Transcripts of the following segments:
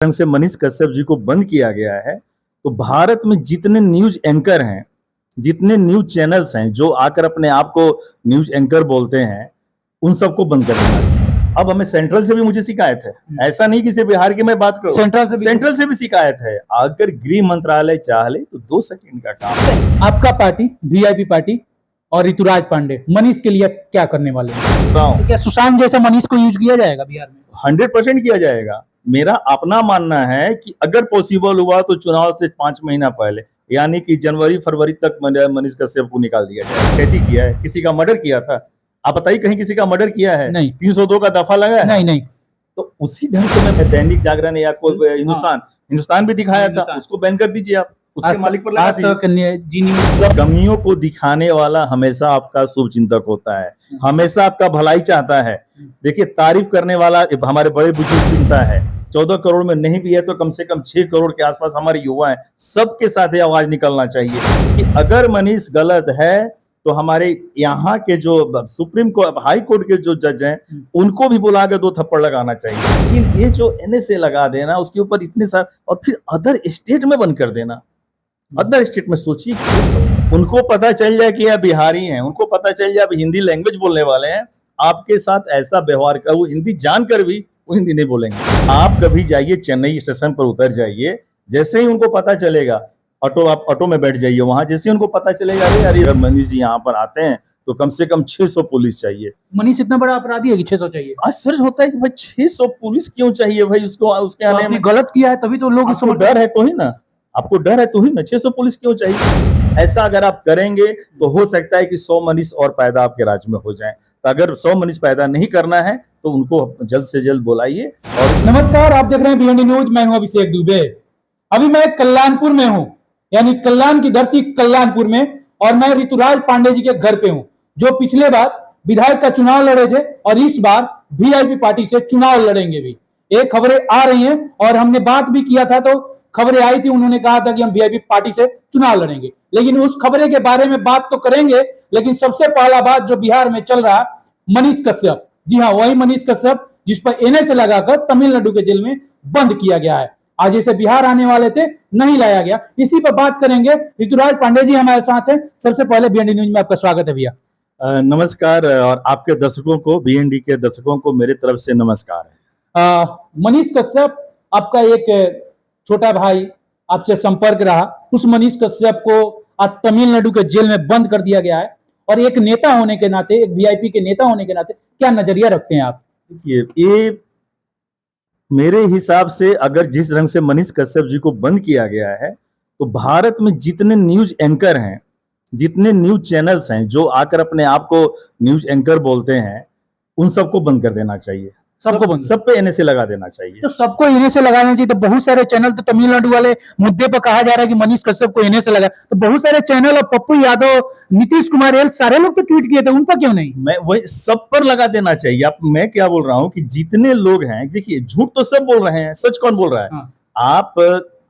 ढंग से मनीष कश्यप जी को बंद किया गया है, तो भारत में जितने न्यूज एंकर हैं, जितने न्यूज चैनल्स हैं जो आकर अपने आप को न्यूज एंकर बोलते हैं, उन सबको बंद कर देना चाहिए। अब हमें सेंट्रल से भी मुझे शिकायत है, ऐसा नहीं कि सिर्फ बिहार की मैं बात करूं, सेंट्रल से भी शिकायत है। अगर गृह मंत्रालय चाह ले तो 2 सेकंड का काम है। आपका पार्टी वीआईपी पार्टी और ऋतुराज पांडे मनीष के लिए क्या करने वाले हैं? तो क्या सुशांत जैसा मनीष को यूज किया जाएगा बिहार में? 100% किया जाएगा। मेरा अपना मानना है कि अगर पॉसिबल हुआ तो चुनाव से 5 महीना पहले, यानी कि जनवरी फरवरी तक मनीष कश्यप को निकाल दिया जाए। खेती किया है, किसी का मर्डर किया था, आप बताइए कहीं किसी का मर्डर किया है? नहीं। 302 का दफा लगा है? नहीं। तो उसी ढंग से मैं दैनिक जागरण या कोई हिंदुस्तान भी दिखाया था, उसको बैन कर दीजिए आप, उसके मालिक पर लगा दीजिए। कमियों को दिखाने वाला हमेशा आपका शुभ चिंतक होता है, हमेशा आपका भलाई चाहता है। देखिए, तारीफ करने वाला हमारे बड़े बुजुर्ग चिंता है। 14 करोड़ में नहीं भी है तो कम से कम 6 करोड़ के आसपास हमारे युवा हैं, सबके साथ ये आवाज निकलना चाहिए कि अगर मनीष गलत है तो हमारे यहाँ के जो सुप्रीम कोर्ट, हाई कोर्ट के जो जज हैं, उनको भी बुला के 2 थप्पड़ लगाना चाहिए। लेकिन ये जो एनएसए लगा देना, उसके ऊपर इतने सारे, और फिर अदर स्टेट में बंद कर देना। अदर स्टेट में सोचिए, उनको पता चल जाए कि यह बिहारी हैं, उनको पता चल जाए अब हिंदी लैंग्वेज बोलने वाले हैं, आपके साथ ऐसा व्यवहार कर, वो हिंदी जानकर भी वो हिंदी नहीं बोलेंगे। आप कभी जाइए चेन्नई स्टेशन पर उतर जाइए, जैसे ही उनको पता चलेगा, आप ऑटो में बैठ जाइए, वहां जैसे ही उनको पता चलेगा अरे मनीष जी यहाँ पर आते हैं तो कम से कम 600 पुलिस चाहिए। मनीष इतना बड़ा अपराधी है कि 600 चाहिए? आश्चर्य होता है कि भाई 600 पुलिस क्यों चाहिए भाई उसको, उसके आने में गलत किया है तभी तो लोग आपको डर है तो ही ना, आपको डर है तो ही ना 600 पुलिस क्यों चाहिए? ऐसा अगर आप करेंगे तो हो सकता है कि 100 मनीष और पैदा आपके राज्य में हो जाए। तो अगर 100 मनीष पैदा नहीं करना है तो उनको जल्द से जल्द बुलाइए। और नमस्कार, आप देख रहे हैं बीएनडी न्यूज, मैं हूं अभिषेक दुबे। अभी मैं कल्याणपुर में हूं, यानी कल्याण की धरती कल्याणपुर में, और मैं ऋतुराज पांडे जी के घर पे हूं, जो पिछले बार विधायक का चुनाव लड़े थे और इस बार वीआईपी पार्टी से चुनाव लड़ेंगे भी। एक खबरें आ रही हैं और हमने बात भी किया था, तो खबरें आई थी, उन्होंने कहा था कि हम वीआईपी पार्टी से चुनाव लड़ेंगे। लेकिन उस खबरें के बारे में बात तो करेंगे, लेकिन सबसे पहला बात जो बिहार में चल रहा, मनीष कश्यप, जी हाँ, वही मनीष कश्यप जिस पर एनएसए लगाकर तमिलनाडु के जेल में बंद किया गया है। आज जैसे बिहार आने वाले थे, नहीं लाया गया। इसी पर बात करेंगे। ऋतुराज पांडे जी हमारे साथ हैं। सबसे पहले बीएनडी न्यूज में आपका स्वागत है भैया। नमस्कार, और आपके दर्शकों को, बीएनडी के दर्शकों को मेरे तरफ से नमस्कार है। मनीष कश्यप, आपका एक छोटा भाई आपसे संपर्क रहा, उस मनीष कश्यप को आज तमिलनाडु के जेल में बंद कर दिया गया है, और एक नेता होने के नाते, एक वीआईपी के नेता होने के नाते क्या नजरिया रखते हैं आप? ये मेरे हिसाब से अगर जिस रंग से मनीष कश्यप जी को बंद किया गया है, तो भारत में जितने न्यूज एंकर हैं, जितने न्यूज चैनल्स हैं जो आकर अपने आप को न्यूज एंकर बोलते हैं, उन सबको बंद कर देना चाहिए। सब पे एनएसए लगा देना चाहिए। तो सबको एनएसए लगाना चाहिए। तो बहुत सारे चैनल, तो तमिलनाडु वाले मुद्दे पर कहा जा रहा है कि मनीष कश्यप को एनएसए लगा, तो बहुत सारे चैनल और पप्पू यादव, नीतीश कुमार, सारे लोग तो ट्वीट किए थे, उन पर क्यों नहीं? मैं वही सब पर लगा देना चाहिए। आप, मैं क्या बोल रहा हूँ कि जितने लोग हैं, देखिए झूठ तो सब बोल रहे हैं, सच कौन बोल रहा है? हाँ। आप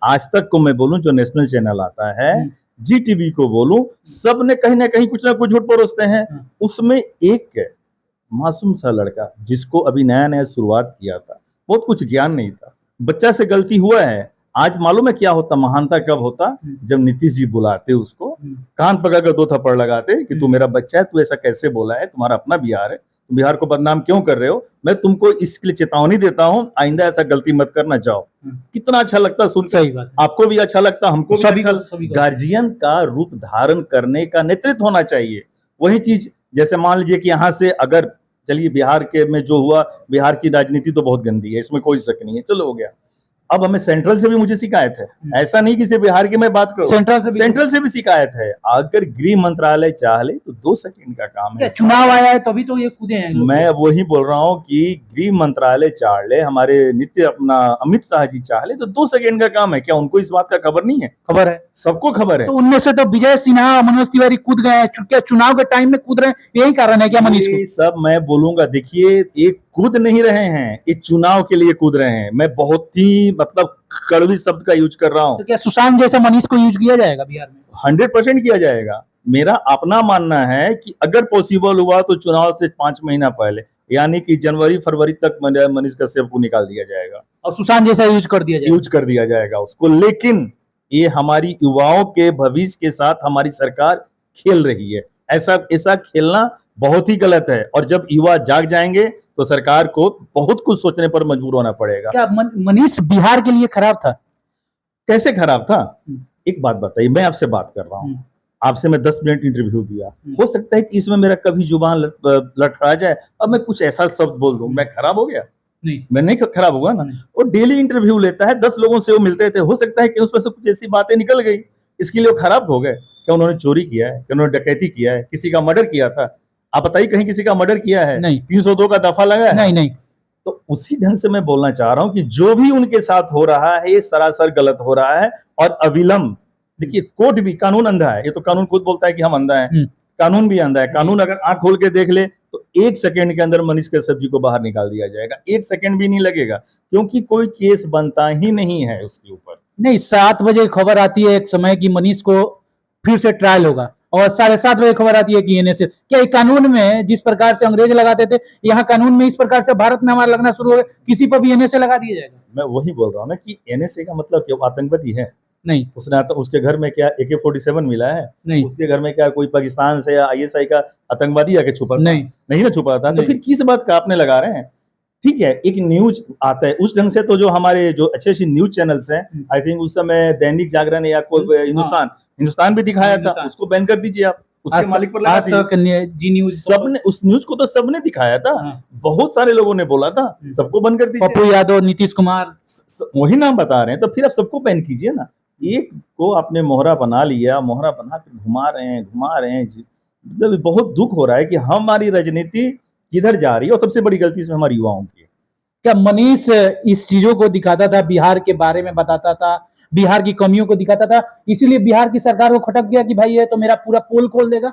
आज तक को मैं बोलूं, जो नेशनल चैनल आता है, जी टीवी को बोलूं, सब ने कहीं ना कहीं कुछ ना कुछ झूठ परोसते हैं। उसमें एक मासूम सा लड़का जिसको अभी नया नया शुरुआत किया था, बहुत कुछ ज्ञान नहीं था, बच्चा से गलती हुआ है। आज मालूम है क्या होता, महानता कब होता? जब नीतीश जी बुलाते उसको, कान पकड़कर 2 थप्पड़ लगाते कि तू मेरा बच्चा है, तू ऐसा कैसे बोला है, तुम्हारा अपना बिहार है, तुम बिहार को बदनाम क्यों कर रहे हो, मैं तुमको इसके लिए चेतावनी देता हूँ, आइंदा ऐसा गलती मत करना। जाओ। कितना अच्छा लगता सुन, सही बात, आपको भी अच्छा लगता, हमको भी अच्छा। गार्जियन का रूप धारण करने का नेतृत्व होना चाहिए। वही चीज, जैसे मान लीजिए कि यहाँ से अगर, चलिए बिहार के में जो हुआ, बिहार की राजनीति तो बहुत गंदी है, इसमें कोई शक नहीं है, चलो हो गया। अब हमें सेंट्रल से भी मुझे शिकायत है, ऐसा नहीं कि सिर्फ बिहार की मैं बात करूं, सेंट्रल से भी शिकायत है। अगर गृह मंत्रालय चाह ले तो 2 सेकंड का काम है। चुनाव आया है तभी तो ये कूदे हैं। मैं वही बोल रहा हूं कि गृह मंत्रालय चाह ले, हमारे नित्य अपना अमित शाह जी चाह ले तो 2 सेकंड का काम है। क्या उनको इस बात का खबर नहीं है? खबर है, सबको खबर है। तो उनमें से तो विजय सिन्हा, मनोज तिवारी कूद गए हैं। क्या चुनाव के टाइम में कूद रहे हैं, यही कारण है क्या मनीष को? सब मैं बोलूंगा, देखिए, एक कूद नहीं रहे हैं, ये चुनाव के लिए कूद रहे हैं। मैं बहुत ही मतलब कड़वी शब्द का यूज कर रहा हूँ। तो क्या सुशांत जैसा मनीष को यूज किया जाएगा बिहार में? 100% किया जाएगा। मेरा अपना मानना है कि अगर पॉसिबल हुआ तो चुनाव से 5 महीना पहले, यानी कि जनवरी फरवरी तक मनीष कश्यप को निकाल दिया जाएगा और सुशांत जैसा यूज कर दिया जाएगा। यूज कर दिया जाएगा उसको। लेकिन ये हमारी युवाओं के भविष्य के साथ हमारी सरकार खेल रही है। ऐसा खेलना बहुत ही गलत है, और जब युवा जाग जाएंगे तो सरकार को बहुत कुछ सोचने पर मजबूर होना पड़ेगा। क्या मनीष बिहार के लिए खराब था? कैसे खराब था? एक बात बताइए, मैं आपसे बात कर रहा हूँ, आपसे मैं 10 मिनट इंटरव्यू दिया, हो सकता है कि इसमें मेरा कभी जुबान लड़खड़ा जाए और मैं कुछ ऐसा शब्द बोल दूं, मैं खराब हो गया? नहीं, मैं नहीं खराब हुआ ना। वो डेली इंटरव्यू लेता है, 10 लोगों से वो मिलते थे, हो सकता है कि उसमें से कुछ ऐसी बातें निकल गई, इसके लिए वो खराब हो गए। क्या उन्होंने चोरी किया है? क्या उन्होंने डकैती किया है? किसी का मर्डर किया था? आप बताइए, कहीं किसी का मर्डर किया है? नहीं। 302 का दफा लगा है? नहीं नहीं। तो उसी ढंग से मैं बोलना चाह रहा हूं कि जो भी उनके साथ हो रहा है ये सरासर गलत हो रहा है, और अविलंब, देखिए कोर्ट भी, कानून अंधा है, ये तो कानून खुद बोलता है कि हम अंधा है, कानून भी अंधा है। कानून अगर आंख खोल के देख ले तो 1 सेकंड के अंदर मनीष कश्यप जी को बाहर निकाल दिया जाएगा, 1 सेकंड भी नहीं लगेगा, क्योंकि कोई केस बनता ही नहीं है उसके ऊपर। नहीं, 7 बजे खबर आती है एक समय की मनीष को फिर से ट्रायल होगा, और 7:30 बजे खबर आती है कि एनएसए, क्या कानून में जिस प्रकार से अंग्रेज लगाते थे, यहाँ कानून में इस प्रकार से भारत में हमारा लगना शुरू हो गया, किसी पर भी एनएसए लगा दिया जाएगा? मैं वही बोल रहा हूँ ना कि एनएसए का मतलब क्या आतंकवादी है? नहीं। उसके घर में क्या AK-47 मिला है? नहीं। उसके घर में क्या कोई पाकिस्तान से या ISI का आतंकवादी आके छुपा था? नहीं ना छुपा था। तो फिर किस बात का आपने लगा रहे हैं? ठीक है, एक न्यूज आता है उस ढंग से, तो जो हमारे जो अच्छे न्यूज चैनल्स हैं, आई थिंक उस समय दैनिक जागरण या कोई हिंदुस्तान भी दिखाया था, उसको बैन कर दीजिए आप, उसके मालिक पर लगा दीजिए। जी न्यूज, सबने उस न्यूज को तो सबने दिखाया था, बहुत सारे लोगों ने बोला था, सबको बंद कर दीजिए। पप्पू यादव, नीतीश कुमार, वही नाम बता रहे हैं, तो फिर आप सबको बैन कीजिए ना। एक को आपने मोहरा बना लिया, मोहरा बना के घुमा रहे हैं। मतलब बहुत दुख हो रहा है कि हमारी राजनीति किधर जा रही है, और सबसे बड़ी गलती इसमें हमारे युवाओं की है। क्या मनीष इस चीजों को दिखाता था, बिहार के बारे में बताता था, बिहार की कमियों को दिखाता था, इसीलिए बिहार की सरकार को खटक गया कि भाई ये तो मेरा पूरा पोल खोल देगा?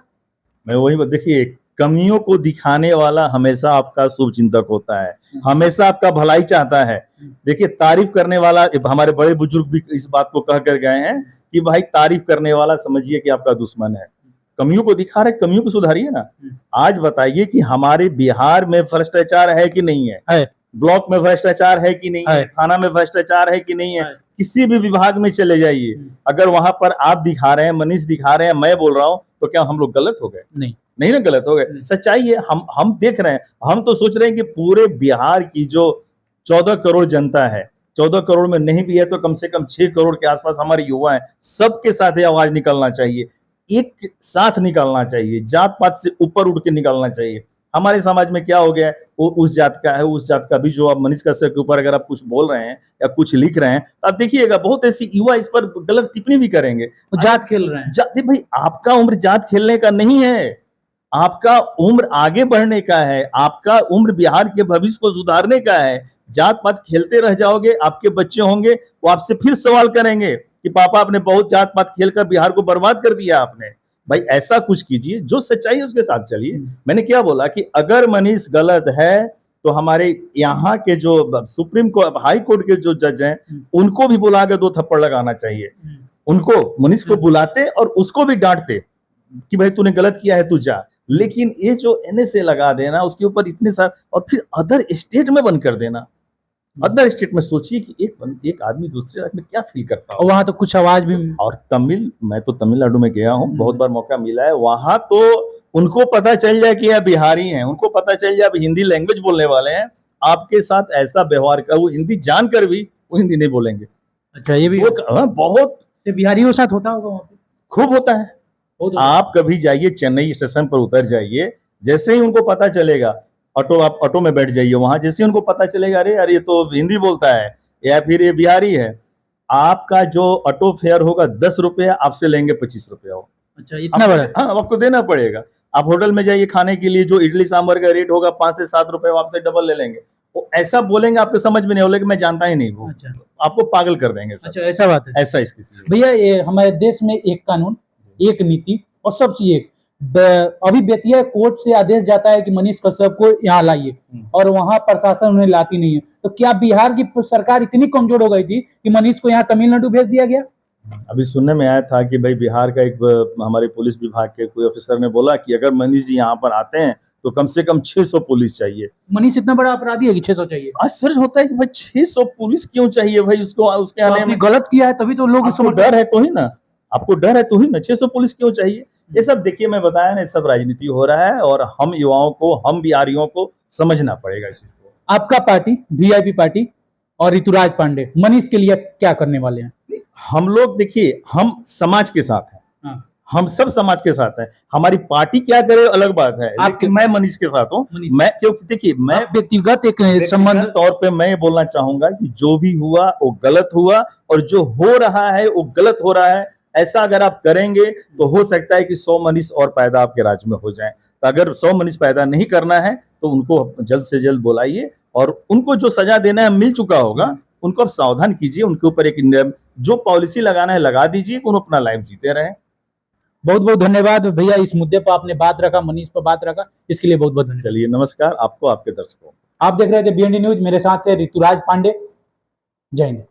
मैं वही, देखिए, कमियों को दिखाने वाला हमेशा आपका शुभ चिंतक होता है, हमेशा आपका भलाई चाहता है। देखिए, तारीफ करने वाला, हमारे बड़े बुजुर्ग भी इस बात को कह कर गए हैं कि भाई तारीफ करने वाला समझिए कि आपका दुश्मन है। कमियों को दिखा रहे, कमियों को सुधारिए ना। आज बताइए कि हमारे बिहार में भ्रष्टाचार है कि नहीं है? ब्लॉक में भ्रष्टाचार है कि नहीं है? थाना में भ्रष्टाचार है कि नहीं है? किसी भी विभाग में चले जाइए, अगर वहां पर आप दिखा रहे हैं, मनीष दिखा रहे हैं, मैं बोल रहा हूं, तो क्या हम लोग गलत हो गए? नहीं ना, गलत हो गए। सच्चाई है, हम देख रहे हैं। हम तो सोच रहे हैं कि पूरे बिहार की जो 14 करोड़ जनता है, 14 करोड़ में नहीं भी है तो कम से कम 6 करोड़ के आसपास हमारे युवा हैं, सबके साथ ये आवाज निकलना चाहिए, एक साथ निकलना चाहिए, जात पात से ऊपर उठ के निकलना चाहिए। हमारे समाज में क्या हो गया है, वो उस जात का है, उस जात का भी, जो आप मनीष कश्यप के ऊपर अगर आप कुछ बोल रहे हैं या कुछ लिख रहे हैं, तो आप देखिएगा बहुत ऐसी युवा इस पर गलत टिप्पणी भी करेंगे, तो जात खेल रहे हैं। भाई आपका उम्र जात खेलने का नहीं है, आपका उम्र आगे बढ़ने का है, आपका उम्र बिहार के भविष्य को सुधारने का है। जात पात खेलते रह जाओगे, आपके बच्चे होंगे, वो आपसे फिर सवाल करेंगे कि पापा आपने बहुत जात पात खेलकर बिहार को बर्बाद कर दिया आपने। भाई ऐसा कुछ कीजिए, जो सच्चाई है उसके साथ चलिए। मैंने क्या बोला कि अगर मनीष गलत है तो हमारे यहाँ के जो सुप्रीम कोर्ट, हाई कोर्ट के जो जज हैं, उनको भी बुला के 2 थप्पड़ लगाना चाहिए। उनको, मनीष को बुलाते और उसको भी डांटते कि भाई तूने गलत किया है, तू जा। लेकिन ये जो NSA लगा देना, उसके ऊपर इतने सारे, और फिर अदर स्टेट में बंद कर देना। अदर स्टेट में सोचिए कि एक आदमी दूसरे राज्य में क्या फील करता है। और वहां तो कुछ आवाज भी, और मैं तो तमिलनाडु में गया हूँ, बहुत बार मौका मिला है, वहां तो उनको पता चल जाए कि यह बिहारी हैं, उनको पता चल जाए हिंदी लैंग्वेज बोलने वाले हैं, आपके साथ ऐसा व्यवहार कर, वो हिंदी जानकर भी वो हिंदी नहीं बोलेंगे। अच्छा, ये भी बहुत बिहारियों के साथ होता होगा वहां पे? खूब होता है। आप कभी जाइए, चेन्नई स्टेशन पर उतर जाइए, जैसे ही उनको पता चलेगा, आप ऑटो में बैठ जाइए, वहां जैसे ही उनको पता चलेगा, अरे ये तो हिंदी बोलता है या फिर ये बिहारी है, आपका जो ऑटो फेयर होगा 10 रुपया, आपसे लेंगे 25 रुपया। अच्छा, इतना बड़ा? हाँ, आपको देना पड़ेगा। आप होटल में जाइए खाने के लिए, जो इडली सांभर का रेट होगा 5 से 7 रुपए, आपसे डबल ले लेंगे। वो ऐसा बोलेंगे, आपको समझ में नहीं होगा कि मैं जानता ही नहीं हूँ। अच्छा। आपको पागल कर देंगे सर। अच्छा, ऐसा बात है, ऐसा स्थिति है भैया। ये हमारे देश में एक कानून, एक नीति और सब चीज एक। अभी बेतिया कोर्ट से आदेश जाता है कि मनीष कश्यप को यहाँ लाइए, और वहां प्रशासन उन्हें लाती नहीं है, तो क्या बिहार की सरकार इतनी कमजोर हो गई थी कि मनीष को यहाँ तमिलनाडु भेज दिया गया? अभी सुनने में आया था कि भाई बिहार का एक हमारे पुलिस विभाग के कोई ऑफिसर ने बोला कि अगर मनीष जी यहाँ पर आते हैं तो कम से कम 600 पुलिस चाहिए। मनीष इतना बड़ा अपराधी है कि 600 चाहिए? आश्चर्य होता है कि भाई 600 पुलिस क्यों चाहिए भाई उसको, उसके तो आने आपने में गलत किया है तभी तो लोग आपको डर है तो ही ना, आपको डर है तो ही ना, 600 पुलिस क्यों चाहिए? ये सब देखिए, मैं बताया ना, ये सब राजनीति हो रहा है और हम युवाओं को, हम बिहारियों को समझना पड़ेगा इस चीज को। आपका पार्टी वीआईपी पार्टी और ऋतुराज पांडे मनीष के लिए क्या करने वाले हैं? हम लोग देखिए, हम समाज के साथ हैं, हाँ। हम सब समाज के साथ हैं। हमारी पार्टी क्या करे अलग बात है, लेकिन मैं मनीष के साथ हूँ। मैं क्योंकि देखिए, मैं व्यक्तिगत एक संबंध तौर पे मैं ये बोलना चाहूंगा कि जो भी हुआ वो गलत हुआ, और जो हो रहा है वो गलत हो रहा है। ऐसा अगर आप करेंगे तो हो सकता है कि 100 मनीष और पैदा आपके राज्य में हो जाएं। तो अगर 100 मनीष पैदा नहीं करना है तो उनको जल्द से जल्द बुलाइए, और उनको जो सजा देना है मिल चुका होगा, उनको अब सावधान कीजिए, उनके ऊपर एक जो पॉलिसी लगाना है लगा दीजिए, उन्होंने अपना लाइफ जीते रहे। बहुत बहुत धन्यवाद भैया, इस मुद्दे पर आपने बात रखा, मनीष पर बात रखा, इसके लिए बहुत बहुत धन्यवाद। चलिए, नमस्कार आपको, आपके दर्शकों। आप देख रहे थे बीएनडी न्यूज, मेरे साथ है ऋतुराज पांडे। जय हिंद।